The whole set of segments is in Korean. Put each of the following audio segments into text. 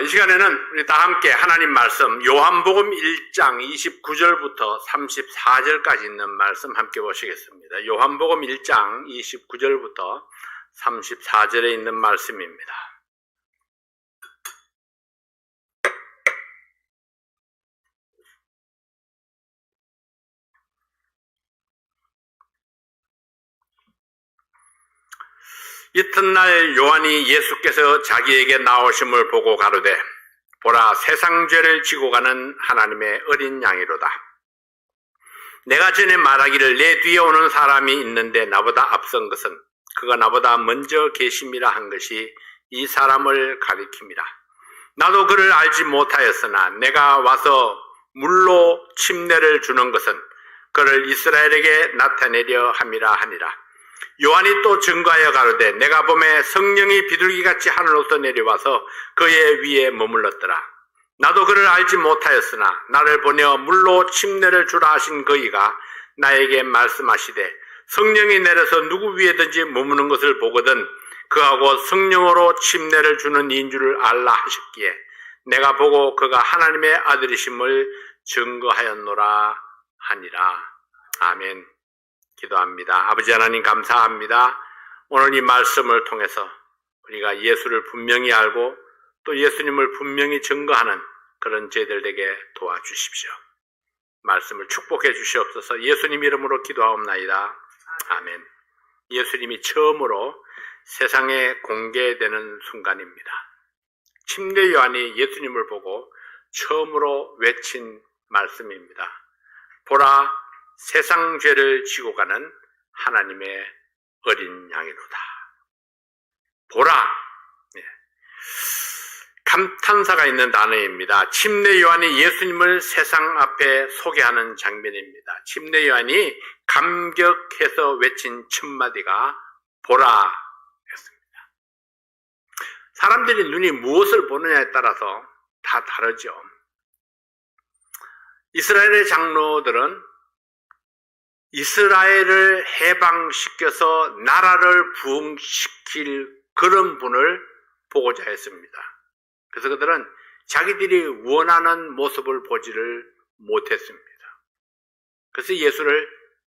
이 시간에는 우리 다 함께 하나님 말씀 요한복음 1장 29절부터 34절까지 있는 말씀 함께 보시겠습니다. 요한복음 1장 29절부터 34절에 있는 말씀입니다. 이튿날 요한이 예수께서 자기에게 나오심을 보고 가로되 보라 세상 죄를 지고 가는 하나님의 어린 양이로다. 내가 전에 말하기를 내 뒤에 오는 사람이 있는데 나보다 앞선 것은 그가 나보다 먼저 계심이라 한 것이 이 사람을 가리킵니다. 나도 그를 알지 못하였으나 내가 와서 물로 침례를 주는 것은 그를 이스라엘에게 나타내려 함이라 하니라. 요한이 또 증거하여 가로되 내가 보매 성령이 비둘기같이 하늘로서 내려와서 그의 위에 머물렀더라. 나도 그를 알지 못하였으나 나를 보내어 물로 침례를 주라 하신 그이가 나에게 말씀하시되 성령이 내려서 누구 위에든지 머무는 것을 보거든 그하고 성령으로 침례를 주는 이인 줄을 알라 하셨기에 내가 보고 그가 하나님의 아들이심을 증거하였노라 하니라. 아멘. 기도합니다. 아버지 하나님 감사합니다. 오늘 이 말씀을 통해서 우리가 예수를 분명히 알고 또 예수님을 분명히 증거하는 그런 저희들에게 도와주십시오. 말씀을 축복해 주시옵소서. 예수님 이름으로 기도하옵나이다. 아멘. 예수님이 처음으로 세상에 공개되는 순간입니다. 침례 요한이 예수님을 보고 처음으로 외친 말씀입니다. 보라 세상 죄를 지고 가는 하나님의 어린 양이로다. 보라. 감탄사가 있는 단어입니다. 침례 요한이 예수님을 세상 앞에 소개하는 장면입니다. 침례 요한이 감격해서 외친 첫 마디가 보라 였습니다. 사람들이 눈이 무엇을 보느냐에 따라서 다 다르죠. 이스라엘의 장로들은 이스라엘을 해방시켜서 나라를 부흥시킬 그런 분을 보고자 했습니다. 그래서 그들은 자기들이 원하는 모습을 보지를 못했습니다. 그래서 예수를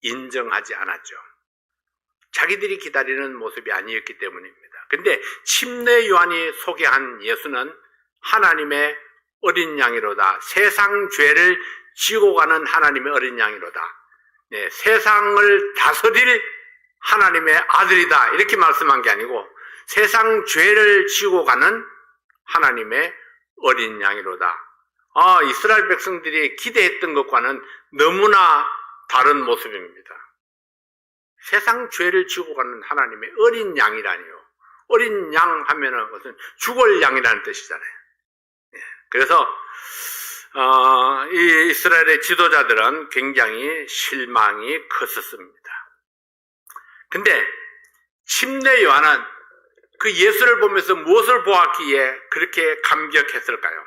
인정하지 않았죠. 자기들이 기다리는 모습이 아니었기 때문입니다. 근데 침례 요한이 소개한 예수는 하나님의 어린 양이로다. 세상 죄를 지고 가는 하나님의 어린 양이로다. 세상을 다스릴 하나님의 아들이다 이렇게 말씀한 게 아니고 세상 죄를 지고 가는 하나님의 어린 양이로다. 이스라엘 백성들이 기대했던 것과는 너무나 다른 모습입니다. 세상 죄를 지고 가는 하나님의 어린 양이라니요. 어린 양 하면은 무슨 죽을 양이라는 뜻이잖아요. 그래서 이 이스라엘의 지도자들은 굉장히 실망이 컸었습니다. 근데 침례 요한은 그 예수를 보면서 무엇을 보았기에 그렇게 감격했을까요?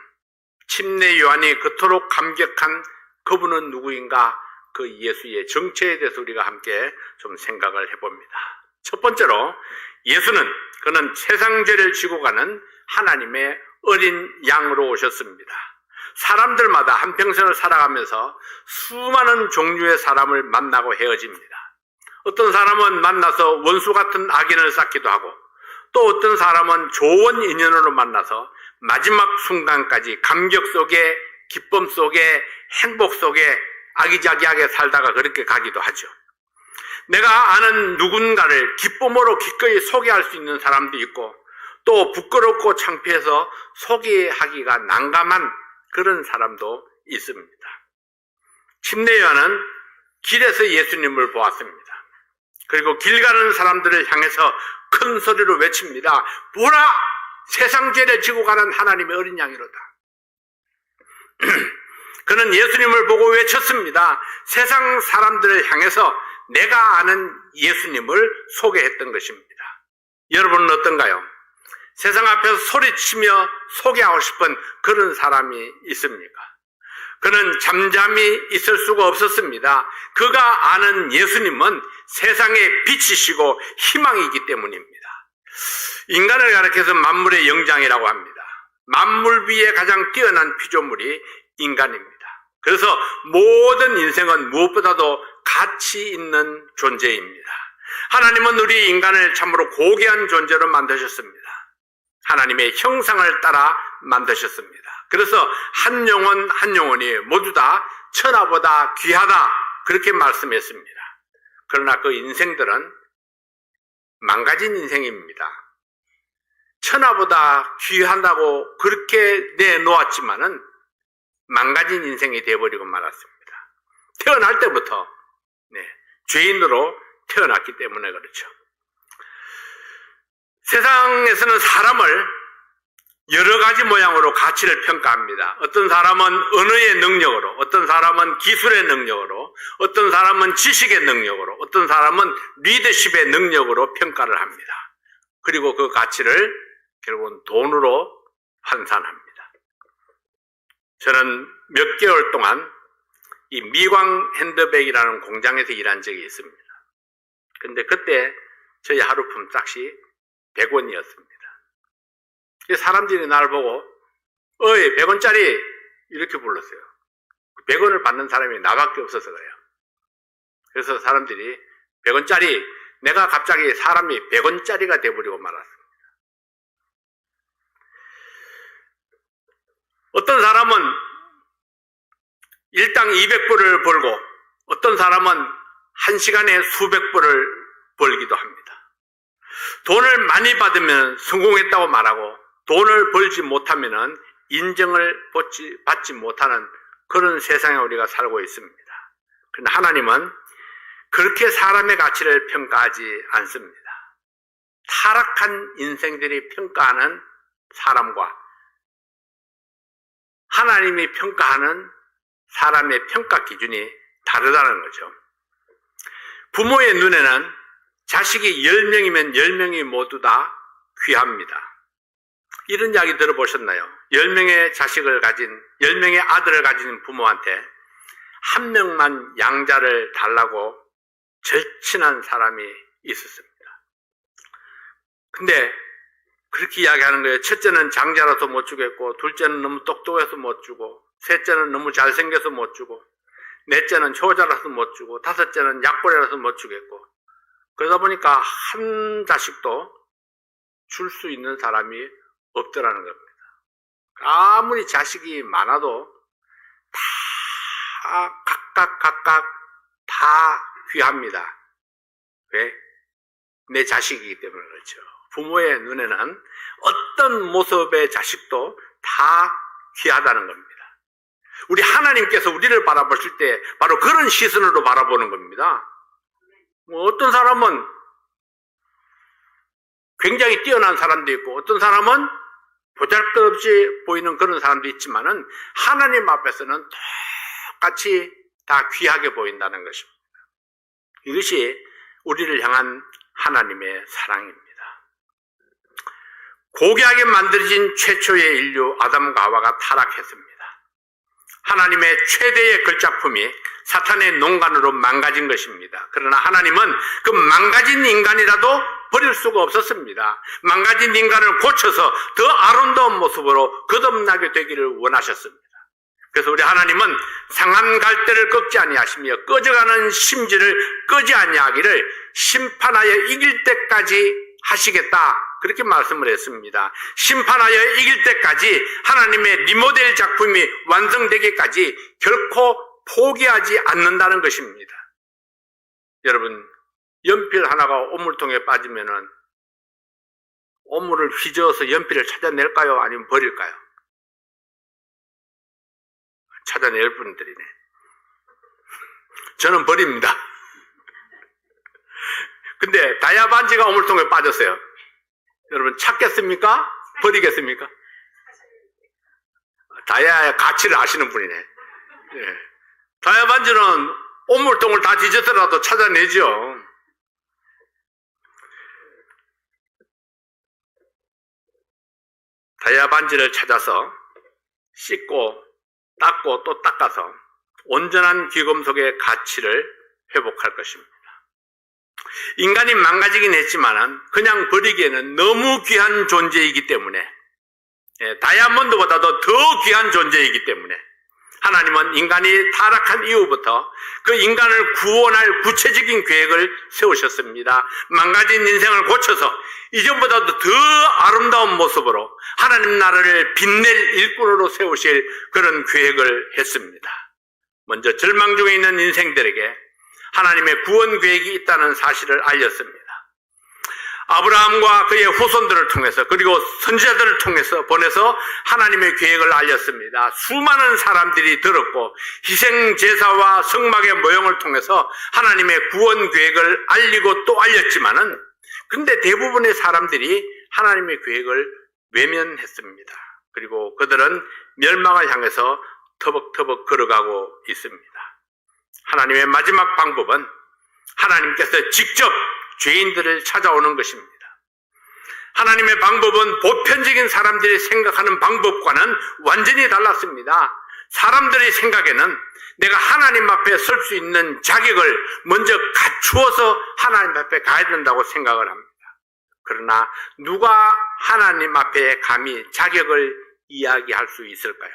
침례 요한이 그토록 감격한 그분은 누구인가? 그 예수의 정체에 대해서 우리가 함께 좀 생각을 해봅니다. 첫 번째로 예수는 그는 세상 죄를 지고 가는 하나님의 어린 양으로 오셨습니다. 사람들마다 한평생을 살아가면서 수많은 종류의 사람을 만나고 헤어집니다. 어떤 사람은 만나서 원수 같은 악인을 쌓기도 하고 또 어떤 사람은 좋은 인연으로 만나서 마지막 순간까지 감격 속에 기쁨 속에 행복 속에 아기자기하게 살다가 그렇게 가기도 하죠. 내가 아는 누군가를 기쁨으로 기꺼이 소개할 수 있는 사람도 있고 또 부끄럽고 창피해서 소개하기가 난감한 그런 사람도 있습니다. 침례 요한은 길에서 예수님을 보았습니다. 그리고 길 가는 사람들을 향해서 큰 소리로 외칩니다. 보라! 세상 죄를 지고 가는 하나님의 어린 양이로다. 그는 예수님을 보고 외쳤습니다. 세상 사람들을 향해서 내가 아는 예수님을 소개했던 것입니다. 여러분은 어떤가요? 세상 앞에서 소리치며 소개하고 싶은 그런 사람이 있습니까? 그는 잠잠히 있을 수가 없었습니다. 그가 아는 예수님은 세상의 빛이시고 희망이기 때문입니다. 인간을 가리켜서 만물의 영장이라고 합니다. 만물 위에 가장 뛰어난 피조물이 인간입니다. 그래서 모든 인생은 무엇보다도 가치 있는 존재입니다. 하나님은 우리 인간을 참으로 고귀한 존재로 만드셨습니다. 하나님의 형상을 따라 만드셨습니다. 그래서 한 영혼 한 영혼이 모두 다 천하보다 귀하다 그렇게 말씀했습니다. 그러나 그 인생들은 망가진 인생입니다. 천하보다 귀하다고 그렇게 내놓았지만은 망가진 인생이 되어버리고 말았습니다. 태어날 때부터 죄인으로 태어났기 때문에 그렇죠. 세상에서는 사람을 여러 가지 모양으로 가치를 평가합니다. 어떤 사람은 언어의 능력으로, 어떤 사람은 기술의 능력으로, 어떤 사람은 지식의 능력으로, 어떤 사람은 리더십의 능력으로 평가를 합니다. 그리고 그 가치를 결국은 돈으로 환산합니다. 저는 몇 개월 동안 이 미광 핸드백이라는 공장에서 일한 적이 있습니다. 근데 그때 저희 하루품 짝이 100원이었습니다. 사람들이 나를 보고 어이 100원짜리 이렇게 불렀어요. 100원을 받는 사람이 나밖에 없어서 그래요. 그래서 사람들이 100원짜리, 내가 갑자기 사람이 100원짜리가 돼버리고 말았습니다. 어떤 사람은 일당 200불을 벌고 어떤 사람은 1시간에 수백 불을 벌기도 합니다. 돈을 많이 받으면 성공했다고 말하고 돈을 벌지 못하면 인정을 받지 못하는 그런 세상에 우리가 살고 있습니다. 그러나 하나님은 그렇게 사람의 가치를 평가하지 않습니다. 타락한 인생들이 평가하는 사람과 하나님이 평가하는 사람의 평가 기준이 다르다는 거죠. 부모의 눈에는 자식이 10명이면 10명이 모두 다 귀합니다. 이런 이야기 들어보셨나요? 10명의 자식을 가진, 10명의 아들을 가진 부모한테 한 명만 양자를 달라고 절친한 사람이 있었습니다. 근데 그렇게 이야기하는 거예요. 첫째는 장자라서 못 주겠고, 둘째는 너무 똑똑해서 못 주고, 셋째는 너무 잘생겨서 못 주고, 넷째는 효자라서 못 주고, 다섯째는 약골이라서 못 주겠고. 그러다 보니까 한 자식도 줄 수 있는 사람이 없더라는 겁니다. 아무리 자식이 많아도 다 각각 다 귀합니다. 왜? 내 자식이기 때문에 그렇죠. 부모의 눈에는 어떤 모습의 자식도 다 귀하다는 겁니다. 우리 하나님께서 우리를 바라보실 때 바로 그런 시선으로 바라보는 겁니다. 어떤 사람은 굉장히 뛰어난 사람도 있고 어떤 사람은 보잘것없이 보이는 그런 사람도 있지만은 하나님 앞에서는 똑같이 다 귀하게 보인다는 것입니다. 이것이 우리를 향한 하나님의 사랑입니다. 고귀하게 만들어진 최초의 인류 아담과 하와가 타락했습니다. 하나님의 최대의 걸작품이 사탄의 농간으로 망가진 것입니다. 그러나 하나님은 그 망가진 인간이라도 버릴 수가 없었습니다. 망가진 인간을 고쳐서 더 아름다운 모습으로 거듭나게 되기를 원하셨습니다. 그래서 우리 하나님은 상한 갈대를 꺾지 아니하시며 꺼져가는 심지를 끄지 아니하기를 심판하여 이길 때까지 하시겠다, 그렇게 말씀을 했습니다. 심판하여 이길 때까지 하나님의 리모델 작품이 완성되기까지 결코 포기하지 않는다는 것입니다. 여러분, 연필 하나가 오물통에 빠지면은 오물을 휘저어서 연필을 찾아낼까요? 아니면 버릴까요? 찾아낼 분들이네. 저는 버립니다. 근데 다이아 반지가 오물통에 빠졌어요. 여러분 찾겠습니까? 버리겠습니까? 다이아의 가치를 아시는 분이네. 네. 다이아 반지는 오물통을 다 뒤져서라도 찾아내죠. 다이아 반지를 찾아서 씻고 닦고 또 닦아서 온전한 귀금속의 가치를 회복할 것입니다. 인간이 망가지긴 했지만 그냥 버리기에는 너무 귀한 존재이기 때문에 다이아몬드보다도 더 귀한 존재이기 때문에 하나님은 인간이 타락한 이후부터 그 인간을 구원할 구체적인 계획을 세우셨습니다. 망가진 인생을 고쳐서 이전보다도 더 아름다운 모습으로 하나님 나라를 빛낼 일꾼으로 세우실 그런 계획을 했습니다. 먼저 절망 중에 있는 인생들에게 하나님의 구원 계획이 있다는 사실을 알렸습니다. 아브라함과 그의 후손들을 통해서 그리고 선지자들을 통해서 보내서 하나님의 계획을 알렸습니다. 수많은 사람들이 들었고 희생제사와 성막의 모형을 통해서 하나님의 구원 계획을 알리고 또 알렸지만은 근데 대부분의 사람들이 하나님의 계획을 외면했습니다. 그리고 그들은 멸망을 향해서 터벅터벅 걸어가고 있습니다. 하나님의 마지막 방법은 하나님께서 직접 죄인들을 찾아오는 것입니다. 하나님의 방법은 보편적인 사람들이 생각하는 방법과는 완전히 달랐습니다. 사람들의 생각에는 내가 하나님 앞에 설 수 있는 자격을 먼저 갖추어서 하나님 앞에 가야 된다고 생각을 합니다. 그러나 누가 하나님 앞에 감히 자격을 이야기할 수 있을까요?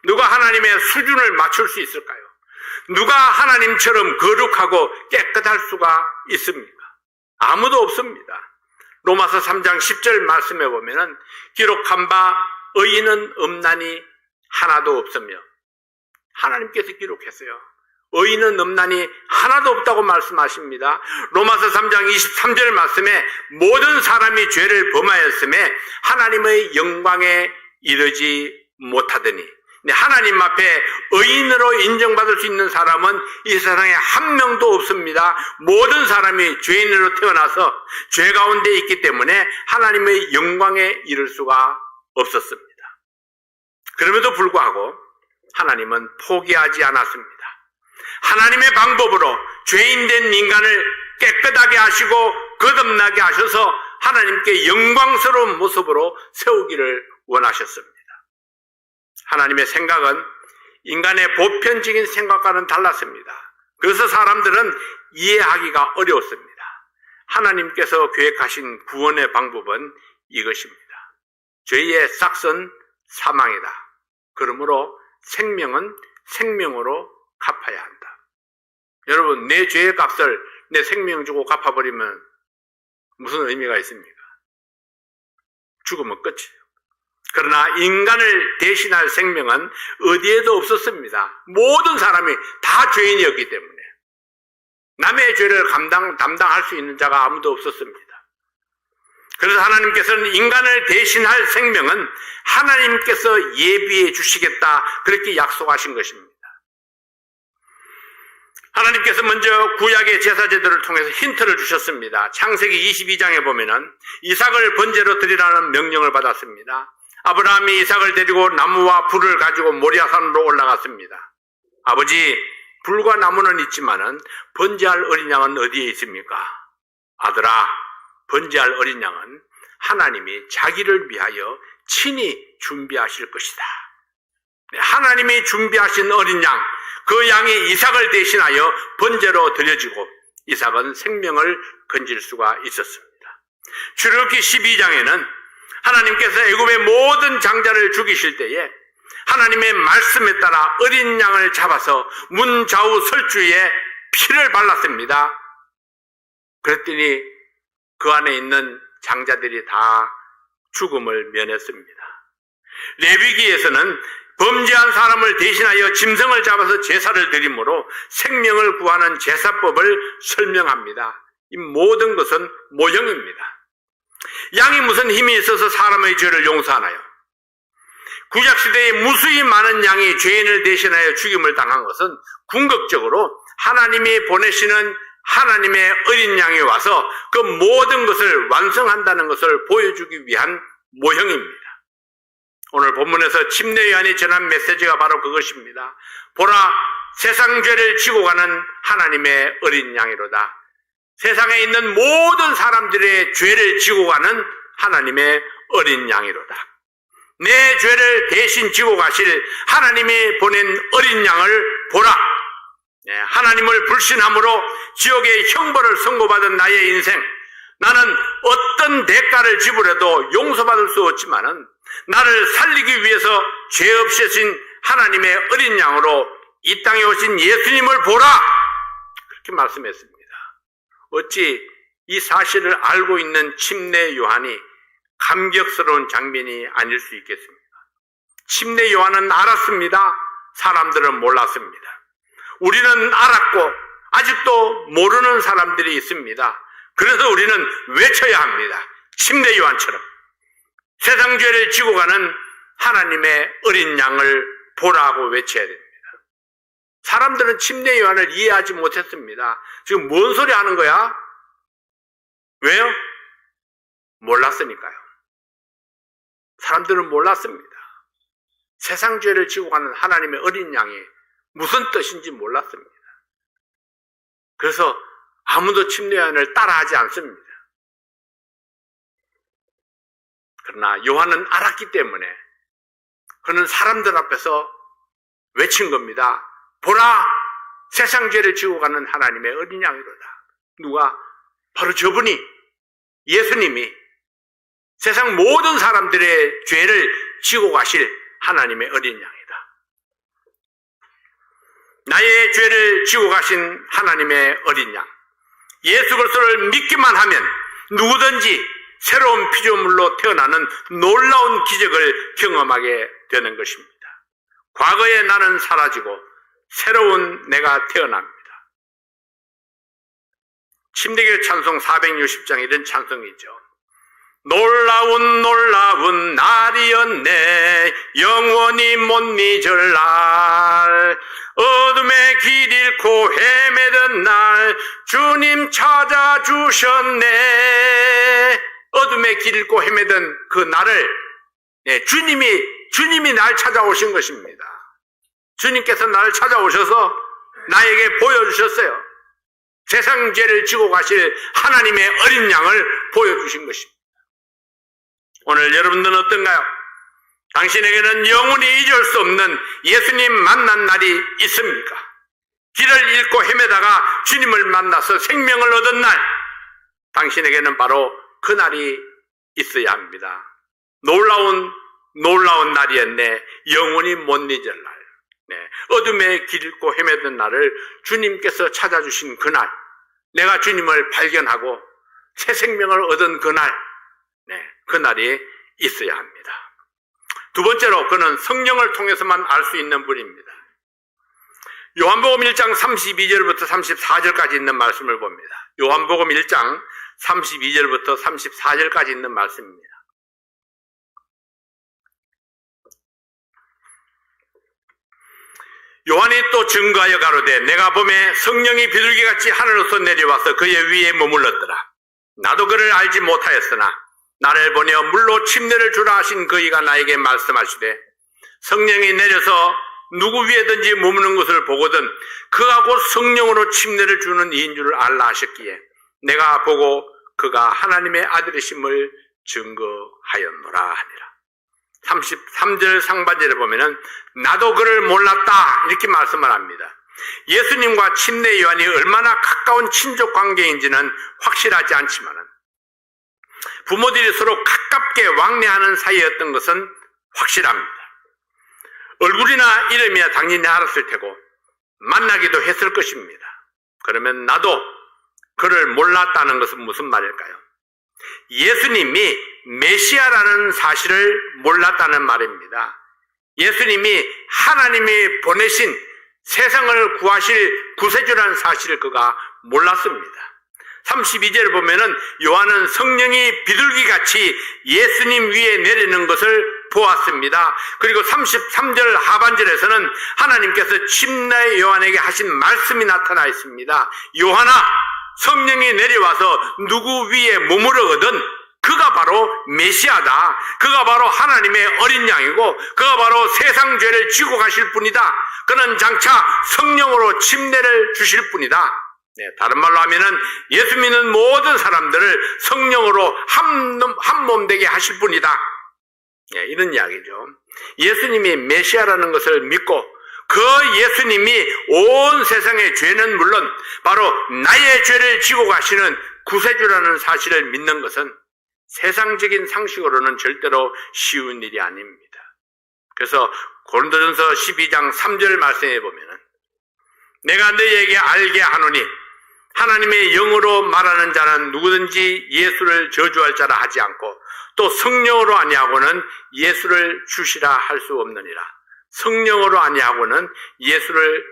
누가 하나님의 수준을 맞출 수 있을까요? 누가 하나님처럼 거룩하고 깨끗할 수가 있습니까? 아무도 없습니다. 로마서 3장 10절 말씀에 보면은 기록한 바 의인은 없나니 하나도 없으며 하나님께서 기록했어요. 의인은 없나니 하나도 없다고 말씀하십니다. 로마서 3장 23절 말씀에 모든 사람이 죄를 범하였음에 하나님의 영광에 이르지 못하더니 하나님 앞에 의인으로 인정받을 수 있는 사람은 이 세상에 한 명도 없습니다. 모든 사람이 죄인으로 태어나서 죄 가운데 있기 때문에 하나님의 영광에 이를 수가 없었습니다. 그럼에도 불구하고 하나님은 포기하지 않았습니다. 하나님의 방법으로 죄인된 인간을 깨끗하게 하시고 거듭나게 하셔서 하나님께 영광스러운 모습으로 세우기를 원하셨습니다. 하나님의 생각은 인간의 보편적인 생각과는 달랐습니다. 그래서 사람들은 이해하기가 어려웠습니다. 하나님께서 계획하신 구원의 방법은 이것입니다. 죄의 싹은 사망이다. 그러므로 생명은 생명으로 갚아야 한다. 여러분, 내 죄의 값을 내 생명 주고 갚아버리면 무슨 의미가 있습니까? 죽으면 끝이에요. 그러나 인간을 대신할 생명은 어디에도 없었습니다. 모든 사람이 다 죄인이었기 때문에 남의 죄를 담당할 수 있는 자가 아무도 없었습니다. 그래서 하나님께서는 인간을 대신할 생명은 하나님께서 예비해 주시겠다, 그렇게 약속하신 것입니다. 하나님께서 먼저 구약의 제사제도를 통해서 힌트를 주셨습니다. 창세기 22장에 보면은 이삭을 번제로 드리라는 명령을 받았습니다. 아브라함이 이삭을 데리고 나무와 불을 가지고 모리아산으로 올라갔습니다. 아버지, 불과 나무는 있지만은 번제할 어린 양은 어디에 있습니까? 아들아, 번제할 어린 양은 하나님이 자기를 위하여 친히 준비하실 것이다. 하나님이 준비하신 어린 양, 그 양이 이삭을 대신하여 번제로 드려지고 이삭은 생명을 건질 수가 있었습니다. 출애굽기 12장에는 하나님께서 애굽의 모든 장자를 죽이실 때에 하나님의 말씀에 따라 어린 양을 잡아서 문 좌우 설주에 피를 발랐습니다. 그랬더니 그 안에 있는 장자들이 다 죽음을 면했습니다. 레위기에서는 범죄한 사람을 대신하여 짐승을 잡아서 제사를 드림으로 생명을 구하는 제사법을 설명합니다. 이 모든 것은 모형입니다. 양이 무슨 힘이 있어서 사람의 죄를 용서하나요? 구약시대에 무수히 많은 양이 죄인을 대신하여 죽임을 당한 것은 궁극적으로 하나님이 보내시는 하나님의 어린 양이 와서 그 모든 것을 완성한다는 것을 보여주기 위한 모형입니다. 오늘 본문에서 침례 요한이 전한 메시지가 바로 그것입니다. 보라, 세상 죄를 지고 가는 하나님의 어린 양이로다. 세상에 있는 모든 사람들의 죄를 지고 가는 하나님의 어린 양이로다. 내 죄를 대신 지고 가실 하나님이 보낸 어린 양을 보라. 하나님을 불신함으로 지옥의 형벌을 선고받은 나의 인생, 나는 어떤 대가를 지불해도 용서받을 수 없지만은 나를 살리기 위해서 죄 없이 하신 하나님의 어린 양으로 이 땅에 오신 예수님을 보라! 그렇게 말씀했습니다. 어찌 이 사실을 알고 있는 침례 요한이 감격스러운 장면이 아닐 수 있겠습니까? 침례 요한은 알았습니다. 사람들은 몰랐습니다. 우리는 알았고 아직도 모르는 사람들이 있습니다. 그래서 우리는 외쳐야 합니다. 침례 요한처럼 세상 죄를 지고 가는 하나님의 어린 양을 보라고 외쳐야 됩니다. 사람들은 침례 요한을 이해하지 못했습니다. 지금 뭔 소리 하는 거야? 왜요? 몰랐으니까요. 사람들은 몰랐습니다. 세상 죄를 지고 가는 하나님의 어린 양이 무슨 뜻인지 몰랐습니다. 그래서 아무도 침례 요한을 따라하지 않습니다. 그러나 요한은 알았기 때문에 그는 사람들 앞에서 외친 겁니다. 보라! 세상 죄를 지고 가는 하나님의 어린 양이로다. 누가? 바로 저분이, 예수님이 세상 모든 사람들의 죄를 지고 가실 하나님의 어린 양이다. 나의 죄를 지고 가신 하나님의 어린 양. 예수 그리스도를 믿기만 하면 누구든지 새로운 피조물로 태어나는 놀라운 기적을 경험하게 되는 것입니다. 과거의 나는 사라지고 새로운 내가 태어납니다. 침례교 찬송 460장 이런 찬송이죠. 놀라운 놀라운 날이었네 영원히 못 잊을 날 어둠의 길 잃고 헤매던 날 주님 찾아주셨네. 어둠의 길 잃고 헤매던 그 날을 주님이 날 찾아오신 것입니다. 주님께서 나를 찾아오셔서 나에게 보여주셨어요. 세상 죄를 지고 가실 하나님의 어린 양을 보여주신 것입니다. 오늘 여러분들은 어떤가요? 당신에게는 영원히 잊을 수 없는 예수님 만난 날이 있습니까? 길을 잃고 헤매다가 주님을 만나서 생명을 얻은 날, 당신에게는 바로 그 날이 있어야 합니다. 놀라운 날이었네. 영원히 못 잊을 날. 어둠의 길 잃고 헤매던 날을 주님께서 찾아주신 그날, 내가 주님을 발견하고 새 생명을 얻은 그날, 그 날이 있어야 합니다. 두 번째로 그는 성령을 통해서만 알 수 있는 분입니다. 요한복음 1장 32절부터 34절까지 있는 말씀을 봅니다. 요한복음 1장 32절부터 34절까지 있는 말씀입니다. 요한이 또 증거하여 가로되 내가 보매 성령이 비둘기같이 하늘로서 내려와서 그의 위에 머물렀더라. 나도 그를 알지 못하였으나 나를 보내어 물로 침례를 주라 하신 그이가 나에게 말씀하시되 성령이 내려서 누구 위에든지 머무는 것을 보거든 그가 곧 성령으로 침례를 주는 이인 줄 알라 하셨기에 내가 보고 그가 하나님의 아들이심을 증거하였노라 하니라. 33절 상반절에 보면은 나도 그를 몰랐다 이렇게 말씀을 합니다. 예수님과 침례 요한이 얼마나 가까운 친족 관계인지는 확실하지 않지만은 부모들이 서로 가깝게 왕래하는 사이였던 것은 확실합니다. 얼굴이나 이름이야 당연히 알았을 테고 만나기도 했을 것입니다. 그러면 나도 그를 몰랐다는 것은 무슨 말일까요? 예수님이 메시아라는 사실을 몰랐다는 말입니다. 예수님이 하나님이 보내신 세상을 구하실 구세주라는 사실을 그가 몰랐습니다. 32절을 보면은 요한은 성령이 비둘기같이 예수님 위에 내리는 것을 보았습니다. 그리고 33절 하반절에서는 하나님께서 침례 요한에게 하신 말씀이 나타나 있습니다. 요한아, 성령이 내려와서 누구 위에 머무르거든 그가 바로 메시아다. 그가 바로 하나님의 어린 양이고 그가 바로 세상 죄를 지고 가실 분이다. 그는 장차 성령으로 침례를 주실 분이다. 다른 말로 하면은 예수 믿는 모든 사람들을 성령으로 한 몸 되게 하실 분이다. 이런 이야기죠. 예수님이 메시아라는 것을 믿고 그 예수님이 온 세상의 죄는 물론 바로 나의 죄를 지고 가시는 구세주라는 사실을 믿는 것은 세상적인 상식으로는 절대로 쉬운 일이 아닙니다. 그래서 고린도전서 12장 3절 말씀해 보면은 내가 너희에게 알게 하노니 하나님의 영으로 말하는 자는 누구든지 예수를 저주할 자라 하지 않고 또 성령으로 아니하고는 예수를 주시라 할 수 없느니라. 성령으로 아니하고는 예수를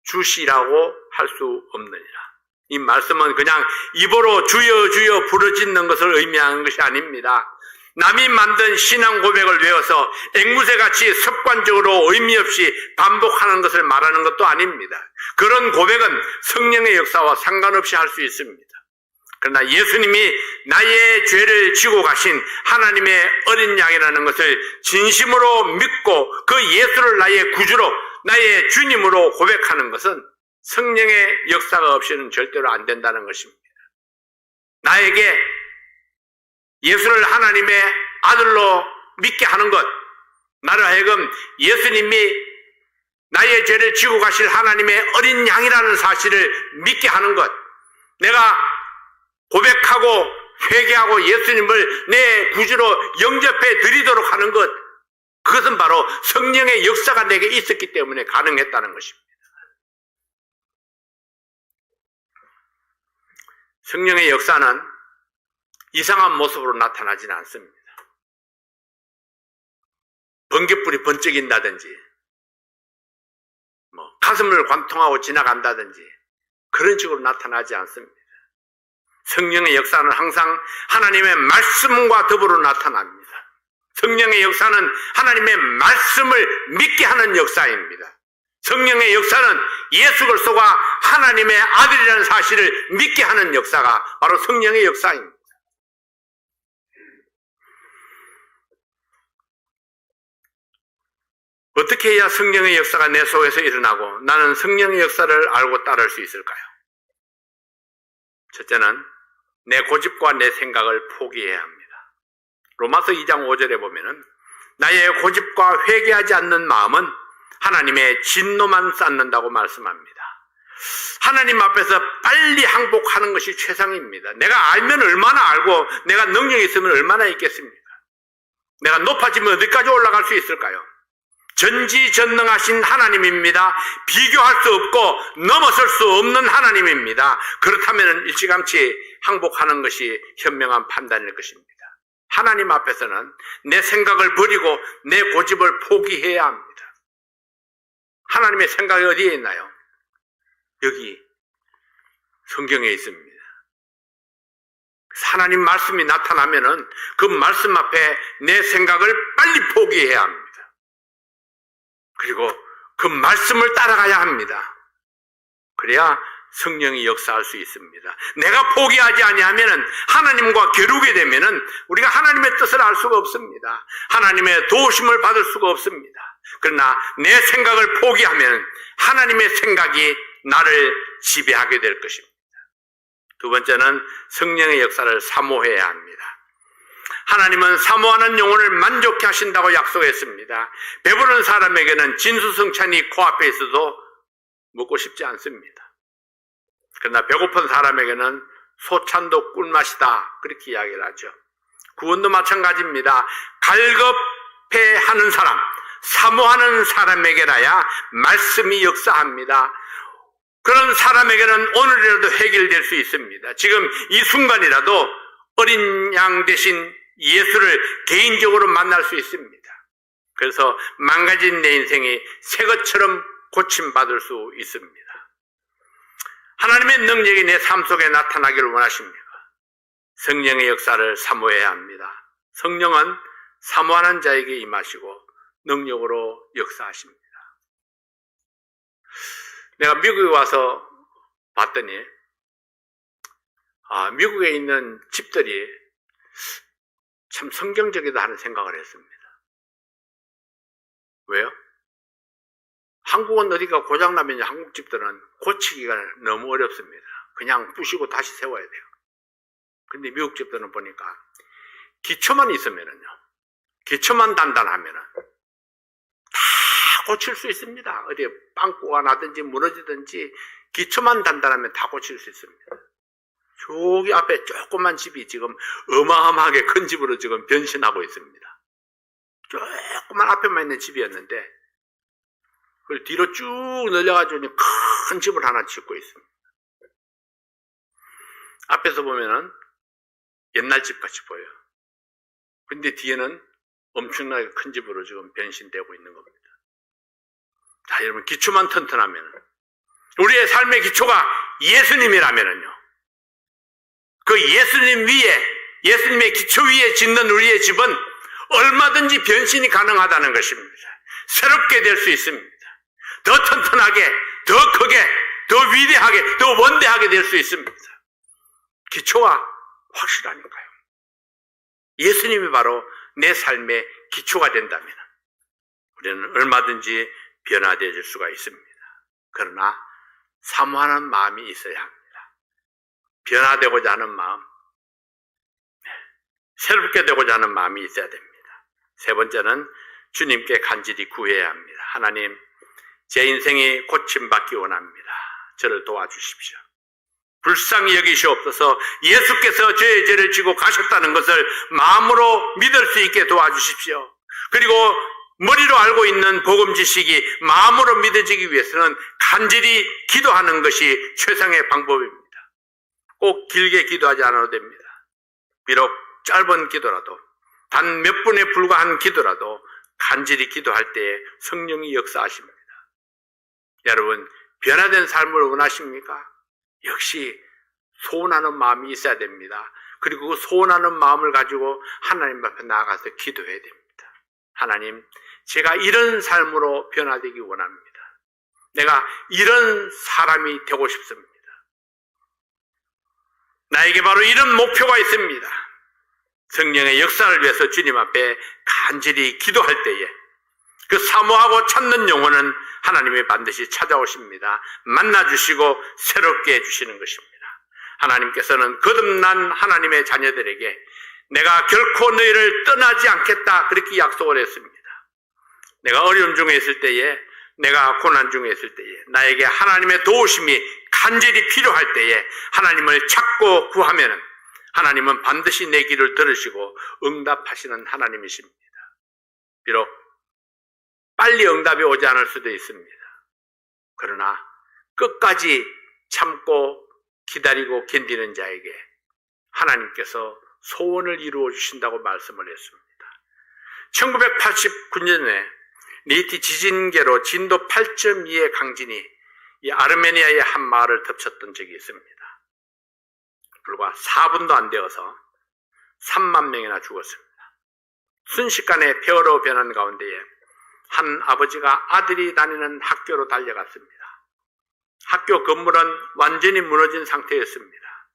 주시라고 할 수 없느니라. 이 말씀은 그냥 입으로 주여 주여 부르짖는 것을 의미하는 것이 아닙니다. 남이 만든 신앙 고백을 외워서 앵무새같이 습관적으로 의미 없이 반복하는 것을 말하는 것도 아닙니다. 그런 고백은 성령의 역사와 상관없이 할 수 있습니다. 그러나 예수님이 나의 죄를 지고 가신 하나님의 어린 양이라는 것을 진심으로 믿고 그 예수를 나의 구주로 나의 주님으로 고백하는 것은 성령의 역사가 없이는 절대로 안 된다는 것입니다. 나에게 예수를 하나님의 아들로 믿게 하는 것, 나를 하여금 예수님이 나의 죄를 지고 가실 하나님의 어린 양이라는 사실을 믿게 하는 것, 내가 고백하고 회개하고 예수님을 내 구주로 영접해 드리도록 하는 것, 그것은 바로 성령의 역사가 내게 있었기 때문에 가능했다는 것입니다. 성령의 역사는 이상한 모습으로 나타나지는 않습니다. 번개불이 번쩍인다든지 가슴을 관통하고 지나간다든지 그런 식으로 나타나지 않습니다. 성령의 역사는 항상 하나님의 말씀과 더불어 나타납니다. 성령의 역사는 하나님의 말씀을 믿게 하는 역사입니다. 성령의 역사는 예수 그리스도가 하나님의 아들이라는 사실을 믿게 하는 역사가 바로 성령의 역사입니다. 어떻게 해야 성령의 역사가 내 속에서 일어나고 나는 성령의 역사를 알고 따를 수 있을까요? 첫째는 내 고집과 내 생각을 포기해야 합니다. 로마서 2장 5절에 보면은 나의 고집과 회개하지 않는 마음은 하나님의 진노만 쌓는다고 말씀합니다. 하나님 앞에서 빨리 항복하는 것이 최상입니다. 내가 알면 얼마나 알고 내가 능력이 있으면 얼마나 있겠습니까? 내가 높아지면 어디까지 올라갈 수 있을까요? 전지전능하신 하나님입니다. 비교할 수 없고 넘어설 수 없는 하나님입니다. 그렇다면 일찌감치 항복하는 것이 현명한 판단일 것입니다. 하나님 앞에서는 내 생각을 버리고 내 고집을 포기해야 합니다. 하나님의 생각이 어디에 있나요? 여기 성경에 있습니다. 하나님 말씀이 나타나면은 그 말씀 앞에 내 생각을 빨리 포기해야 합니다. 그리고 그 말씀을 따라가야 합니다. 그래야 성령이 역사할 수 있습니다. 내가 포기하지 아니하면은 하나님과 겨루게 되면은 우리가 하나님의 뜻을 알 수가 없습니다. 하나님의 도우심을 받을 수가 없습니다. 그러나 내 생각을 포기하면 하나님의 생각이 나를 지배하게 될 것입니다. 두 번째는 성령의 역사를 사모해야 합니다. 하나님은 사모하는 영혼을 만족케 하신다고 약속했습니다. 배부른 사람에게는 진수성찬이 코앞에 있어도 먹고 싶지 않습니다. 그러나 배고픈 사람에게는 소찬도 꿀맛이다, 그렇게 이야기를 하죠. 구원도 마찬가지입니다. 갈급해하는 사람, 사모하는 사람에게라야 말씀이 역사합니다. 그런 사람에게는 오늘이라도 해결될 수 있습니다. 지금 이 순간이라도 어린 양 대신 예수를 개인적으로 만날 수 있습니다. 그래서 망가진 내 인생이 새 것처럼 고침받을 수 있습니다. 하나님의 능력이 내 삶 속에 나타나기를 원하십니까? 성령의 역사를 사모해야 합니다. 성령은 사모하는 자에게 임하시고 능력으로 역사하십니다. 내가 미국에 와서 봤더니 미국에 있는 집들이 참 성경적이다 하는 생각을 했습니다. 왜요? 한국은 어디가 고장나면 한국 집들은 고치기가 너무 어렵습니다. 그냥 부시고 다시 세워야 돼요. 근데 미국 집들은 보니까 기초만 있으면은요, 기초만 단단하면은 다 고칠 수 있습니다. 어디 빵꾸가 나든지 무너지든지 기초만 단단하면 다 고칠 수 있습니다. 저기 앞에 조그만 집이 지금 어마어마하게 큰 집으로 지금 변신하고 있습니다. 조그만 앞에만 있는 집이었는데 그걸 뒤로 쭉 늘려가지고 큰 집을 하나 짓고 있습니다. 앞에서 보면은 옛날 집같이 보여요. 근데 뒤에는 엄청나게 큰 집으로 지금 변신되고 있는 겁니다. 자, 여러분, 기초만 튼튼하면, 우리의 삶의 기초가 예수님이라면요, 그 예수님 위에, 예수님의 기초 위에 짓는 우리의 집은 얼마든지 변신이 가능하다는 것입니다. 새롭게 될 수 있습니다. 더 튼튼하게, 더 크게, 더 위대하게, 더 원대하게 될 수 있습니다. 기초가 확실하니까요. 예수님이 바로 내 삶의 기초가 된다면 우리는 얼마든지 변화되어질 수가 있습니다. 그러나 사모하는 마음이 있어야 합니다. 변화되고자 하는 마음, 새롭게 되고자 하는 마음이 있어야 됩니다. 세 번째는 주님께 간절히 구해야 합니다. 하나님, 제 인생이 고침받기 원합니다. 저를 도와주십시오. 불쌍히 여기시옵소서. 예수께서 저의 죄를 지고 가셨다는 것을 마음으로 믿을 수 있게 도와주십시오. 그리고 머리로 알고 있는 복음 지식이 마음으로 믿어지기 위해서는 간절히 기도하는 것이 최상의 방법입니다. 꼭 길게 기도하지 않아도 됩니다. 비록 짧은 기도라도, 단 몇 분에 불과한 기도라도 간절히 기도할 때에 성령이 역사하십니다. 여러분, 변화된 삶을 원하십니까? 역시 소원하는 마음이 있어야 됩니다. 그리고 그 소원하는 마음을 가지고 하나님 앞에 나아가서 기도해야 됩니다. 하나님, 제가 이런 삶으로 변화되기 원합니다. 내가 이런 사람이 되고 싶습니다. 나에게 바로 이런 목표가 있습니다. 성령의 역사를 위해서 주님 앞에 간절히 기도할 때에 그 사모하고 찾는 영혼은 하나님이 반드시 찾아오십니다. 만나주시고 새롭게 해주시는 것입니다. 하나님께서는 거듭난 하나님의 자녀들에게 내가 결코 너희를 떠나지 않겠다 그렇게 약속을 했습니다. 내가 어려움 중에 있을 때에, 내가 고난 중에 있을 때에, 나에게 하나님의 도우심이 간절히 필요할 때에 하나님을 찾고 구하면은 하나님은 반드시 내 기도를 들으시고 응답하시는 하나님이십니다. 비록 빨리 응답이 오지 않을 수도 있습니다. 그러나 끝까지 참고 기다리고 견디는 자에게 하나님께서 소원을 이루어 주신다고 말씀을 했습니다. 1989년에 네이티 지진계로 진도 8.2의 강진이 이 아르메니아의 한 마을을 덮쳤던 적이 있습니다. 불과 4분도 안 되어서 3만 명이나 죽었습니다. 순식간에 폐허로 변한 가운데에 한 아버지가 아들이 다니는 학교로 달려갔습니다. 학교 건물은 완전히 무너진 상태였습니다.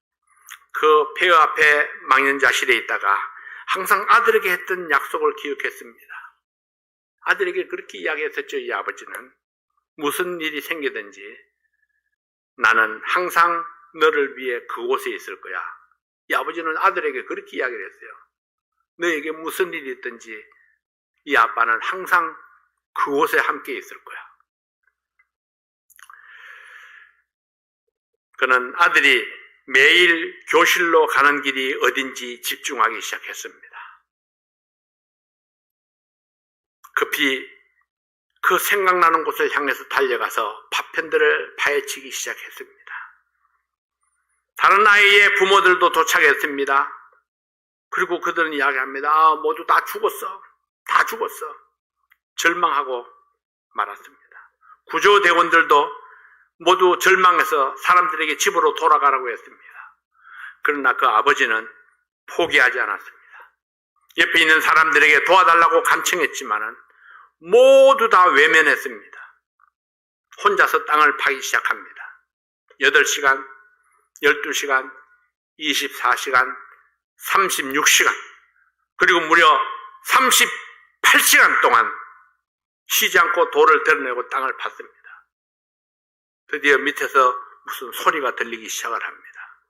그 폐허 앞에 망연자실에 있다가 항상 아들에게 했던 약속을 기억했습니다. 아들에게 그렇게 이야기했었죠. 이 아버지는 무슨 일이 생기든지 나는 항상 너를 위해 그곳에 있을 거야. 이 아버지는 아들에게 그렇게 이야기를 했어요. 너에게 무슨 일이 있든지 이 아빠는 항상 그곳에 함께 있을 거야. 그는 아들이 매일 교실로 가는 길이 어딘지 집중하기 시작했습니다. 급히 그 생각나는 곳을 향해서 달려가서 파편들을 파헤치기 시작했습니다. 다른 아이의 부모들도 도착했습니다. 그리고 그들은 이야기합니다. 모두 다 죽었어. 다 죽었어. 절망하고 말았습니다. 구조대원들도 모두 절망해서 사람들에게 집으로 돌아가라고 했습니다. 그러나 그 아버지는 포기하지 않았습니다. 옆에 있는 사람들에게 도와달라고 간청했지만은 모두 다 외면했습니다. 혼자서 땅을 파기 시작합니다. 8시간, 12시간, 24시간, 36시간, 그리고 무려 38시간 동안 쉬지 않고 돌을 드러내고 땅을 팠습니다. 드디어 밑에서 무슨 소리가 들리기 시작을 합니다.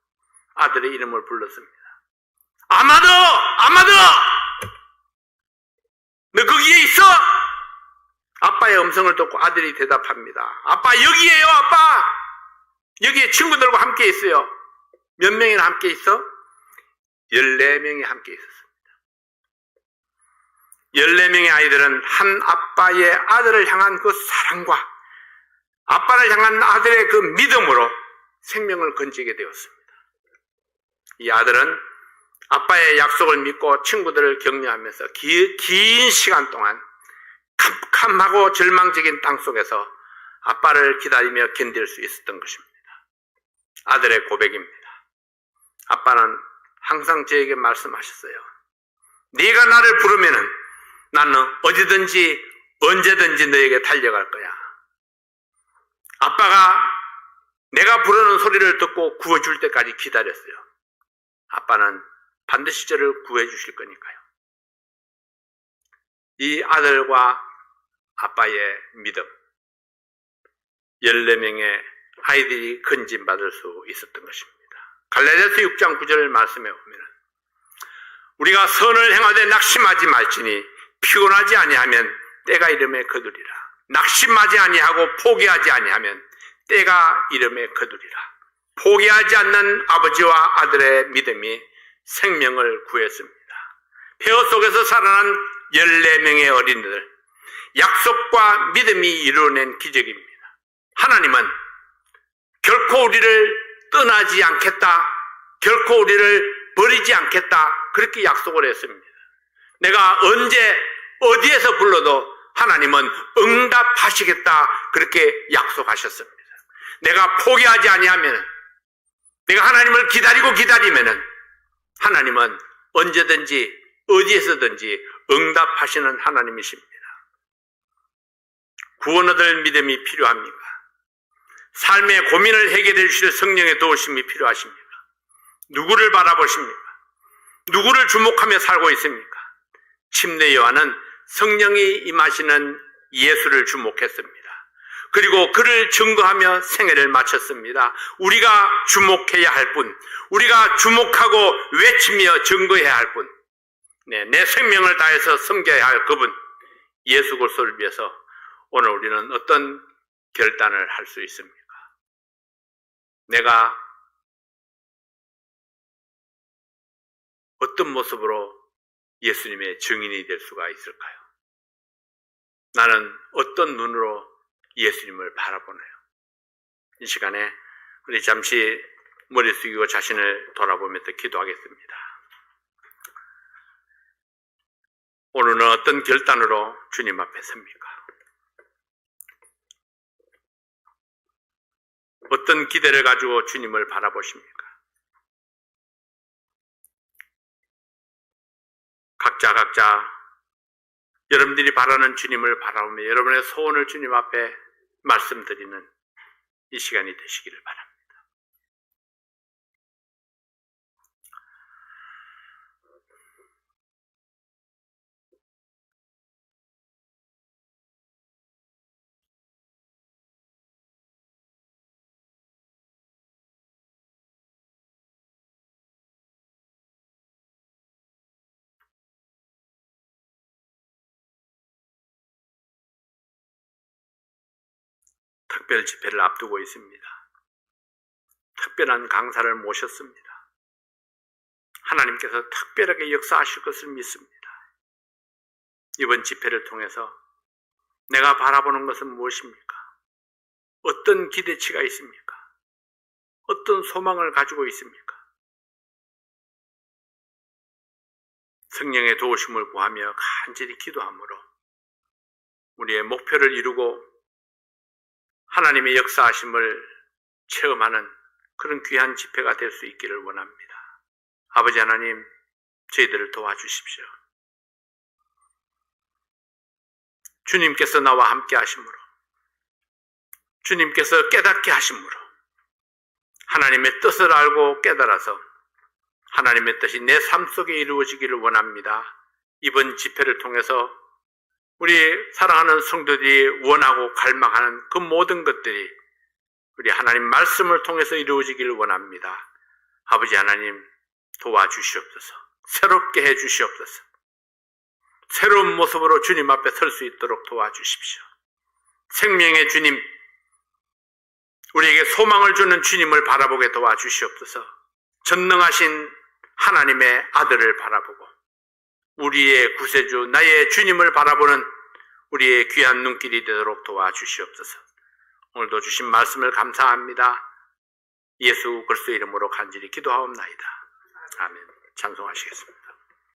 아들의 이름을 불렀습니다. 아마도! 아마도! 너 거기에 있어? 아빠의 음성을 듣고 아들이 대답합니다. 아빠 여기에요, 아빠! 여기에 친구들과 함께 있어요. 몇 명이나 함께 있어? 14명이 함께 있었습니다. 14명의 아이들은 한 아빠의 아들을 향한 그 사랑과 아빠를 향한 아들의 그 믿음으로 생명을 건지게 되었습니다. 이 아들은 아빠의 약속을 믿고 친구들을 격려하면서 긴 시간 동안 캄캄하고 절망적인 땅 속에서 아빠를 기다리며 견딜 수 있었던 것입니다. 아들의 고백입니다. 아빠는 항상 저에게 말씀하셨어요. 네가 나를 부르면은 나는 어디든지 언제든지 너에게 달려갈 거야. 아빠가 내가 부르는 소리를 듣고 구워줄 때까지 기다렸어요. 아빠는 반드시 저를 구해주실 거니까요. 이 아들과 아빠의 믿음, 14명의 아이들이 건진받을 수 있었던 것입니다. 갈라디아서 6장 9절 말씀에 보면 우리가 선을 행하되 낙심하지 말지니 피곤하지 아니하면 때가 이름에 거두리라. 낙심하지 아니하고 포기하지 아니하면 때가 이름에 거두리라. 포기하지 않는 아버지와 아들의 믿음이 생명을 구했습니다. 폐허 속에서 살아난 14명의 어린이들, 약속과 믿음이 이루어낸 기적입니다. 하나님은 결코 우리를 떠나지 않겠다, 결코 우리를 버리지 않겠다, 그렇게 약속을 했습니다. 내가 언제 어디에서 불러도 하나님은 응답하시겠다, 그렇게 약속하셨습니다. 내가 포기하지 아니하면, 내가 하나님을 기다리면은 하나님은 언제든지 어디에서든지 응답하시는 하나님이십니다. 구원 얻을 믿음이 필요합니까? 삶의 고민을 해결해 주실 성령의 도우심이 필요하십니까? 누구를 바라보십니까? 누구를 주목하며 살고 있습니까? 침례 요한은 성령이 임하시는 예수를 주목했습니다. 그리고 그를 증거하며 생애를 마쳤습니다. 우리가 주목해야 할 분, 우리가 주목하고 외치며 증거해야 할 분, 내 생명을 다해서 섬겨야 할 그분, 예수 그리스도를 위해서 오늘 우리는 어떤 결단을 할 수 있습니까? 내가 어떤 모습으로 예수님의 증인이 될 수가 있을까요? 나는 어떤 눈으로 예수님을 바라보나요? 이 시간에 우리 잠시 머리 숙이고 자신을 돌아보면서 기도하겠습니다. 오늘은 어떤 결단으로 주님 앞에 섭니까? 어떤 기대를 가지고 주님을 바라보십니까? 각자 여러분들이 바라는 주님을 바라보며 여러분의 소원을 주님 앞에 말씀드리는 이 시간이 되시기를 바랍니다. 특별 집회를 앞두고 있습니다. 특별한 강사를 모셨습니다. 하나님께서 특별하게 역사하실 것을 믿습니다. 이번 집회를 통해서 내가 바라보는 것은 무엇입니까? 어떤 기대치가 있습니까? 어떤 소망을 가지고 있습니까? 성령의 도우심을 구하며 간절히 기도함으로 우리의 목표를 이루고 하나님의 역사하심을 체험하는 그런 귀한 집회가 될 수 있기를 원합니다. 아버지 하나님, 저희들을 도와주십시오. 주님께서 나와 함께 하심으로, 주님께서 깨닫게 하심으로 하나님의 뜻을 알고 깨달아서 하나님의 뜻이 내 삶 속에 이루어지기를 원합니다. 이번 집회를 통해서 우리 사랑하는 성도들이 원하고 갈망하는 그 모든 것들이 우리 하나님 말씀을 통해서 이루어지기를 원합니다. 아버지 하나님, 도와주시옵소서. 새롭게 해주시옵소서. 새로운 모습으로 주님 앞에 설 수 있도록 도와주십시오. 생명의 주님, 우리에게 소망을 주는 주님을 바라보게 도와주시옵소서. 전능하신 하나님의 아들을 바라보고 우리의 구세주 나의 주님을 바라보는 우리의 귀한 눈길이 되도록 도와주시옵소서. 오늘도 주신 말씀을 감사합니다. 예수 그리스도의 이름으로 간절히 기도하옵나이다. 아멘. 찬송하시겠습니다.